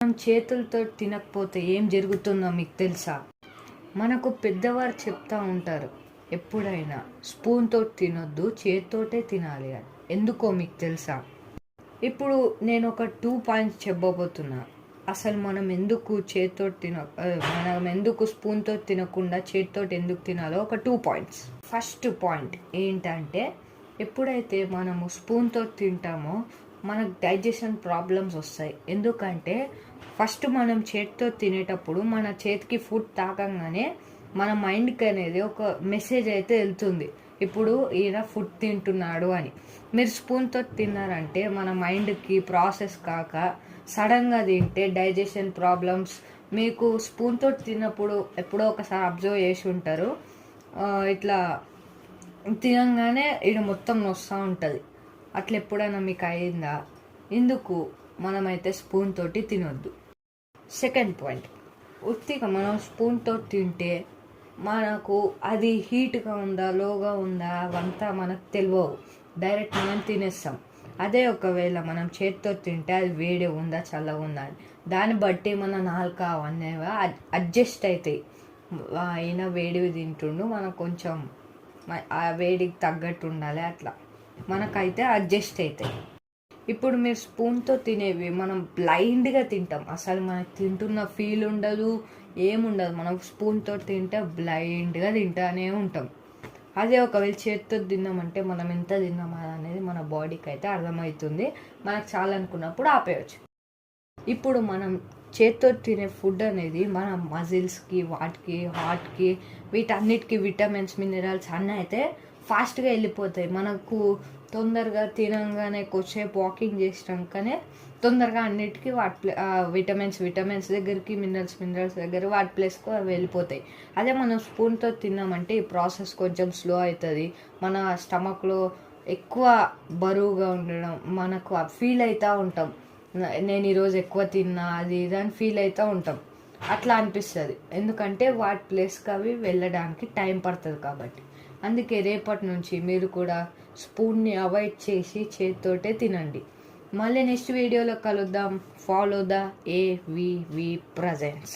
మనం చేతులతో తినకపోతే ఏం జరుగుతుందో మీకు తెలుసా? మనకు పెద్దవారు చెప్తా ఉంటారు, ఎప్పుడైనా స్పూన్తో తినొద్దు, చేతితోటే తినాలి అని. ఎందుకో మీకు తెలుసా? ఇప్పుడు నేను ఒక 2 పాయింట్స్ చెప్పబోతున్నా. అసలు మనం ఎందుకు మనం ఎందుకు స్పూన్తో తినకుండా చేతితో ఎందుకు తినాలో ఒక 2 పాయింట్స్. ఫస్ట్ పాయింట్ ఏంటంటే, ఎప్పుడైతే మనము స్పూన్తో తింటామో మనకు డైజెషన్ ప్రాబ్లమ్స్ వస్తాయి. ఎందుకంటే ఫస్ట్ మనం చేతితో తినేటప్పుడు మన చేతికి ఫుడ్ తాకంగానే మన మైండ్కి అనేది ఒక మెసేజ్ అయితే వెళ్తుంది, ఇప్పుడు ఈయన ఫుడ్ తింటున్నాడు అని. మీరు స్పూన్తో తిన్నారంటే మన మైండ్కి ప్రాసెస్ కాక సడన్గా తింటే డైజెషన్ ప్రాబ్లమ్స్. మీకు స్పూన్తో తిన్నప్పుడు ఎప్పుడో ఒకసారి అబ్జర్వ్ చేసి ఉంటారు, ఇట్లా తినగానే ఇది మొత్తం నొస్తూ ఉంటుంది. అట్లా ఎప్పుడైనా మీకు అయిందా? ఇందుకు మనమైతే స్పూన్ తోటి తినొద్దు. సెకండ్ పాయింట్, ఉత్తిగా మనం స్పూన్తో తింటే మనకు అది హీట్గా ఉందా లోగా ఉందా అవంతా మనకు తెలియవు, డైరెక్ట్ మనం తినేస్తాం. అదే ఒకవేళ మనం చేతితో తింటే అది వేడి ఉందా చల్లగా ఉందా అని దాన్ని బట్టి మన నాలుక అవన్నీ అడ్జస్ట్ అవుతాయి. అయినా వేడివి తింటుండు, మనం కొంచెం ఆ వేడికి తగ్గట్టు ఉండాలి, అట్లా మనకైతే అడ్జస్ట్ అవుతాయి. ఇప్పుడు మీరు స్పూన్తో తినేవి మనం బ్లైండ్గా తింటాం, అసలు మనకు తింటున్న ఫీల్ ఉండదు, ఏముండదు. మనం స్పూన్తో తింటే బ్లైండ్గా తింటానే ఉంటాం. అదే ఒకవేళ చేతితో తిన్నామంటే మనం ఎంత తిన్నామా అనేది మన బాడీకి అయితే అర్థమవుతుంది. మనకు చాలనుకున్నప్పుడు ఆపేయచ్చు. ఇప్పుడు మనం చేతితో తినే ఫుడ్ అనేది మన మజిల్స్కి, వాటికి, హార్ట్కి, వీటన్నిటికీ విటమిన్స్, మినరల్స్ అన్నీ అయితే ఫాస్ట్గా వెళ్ళిపోతాయి. మనకు తొందరగా తినగానే కొద్దిసేపు వాకింగ్ చేసినాకనే తొందరగా అన్నిటికీ వాటి విటమిన్స్ దగ్గరికి, మినరల్స్ దగ్గర వాటి ప్లేస్కు వెళ్ళిపోతాయి. అదే మనం స్పూన్తో తిన్నామంటే ఈ ప్రాసెస్ కొంచెం స్లో అవుతుంది. మన స్టమక్లో ఎక్కువ బరువుగా ఉండడం మనకు ఫీల్ అవుతూ ఉంటాం, నేను ఈరోజు ఎక్కువ తిన్నా అది ఇదని ఫీల్ అవుతూ ఉంటాం. అట్లా అనిపిస్తుంది, ఎందుకంటే వాటి ప్లేస్కి అవి వెళ్ళడానికి టైం పడుతుంది కాబట్టి. అందుకే రేపటి నుంచి మీరు కూడా స్పూన్ని అవాయిడ్ చేసి చేతితోటే తినండి. మళ్ళీ నెక్స్ట్ వీడియోలో కలుద్దాం. Follow the AVV presence.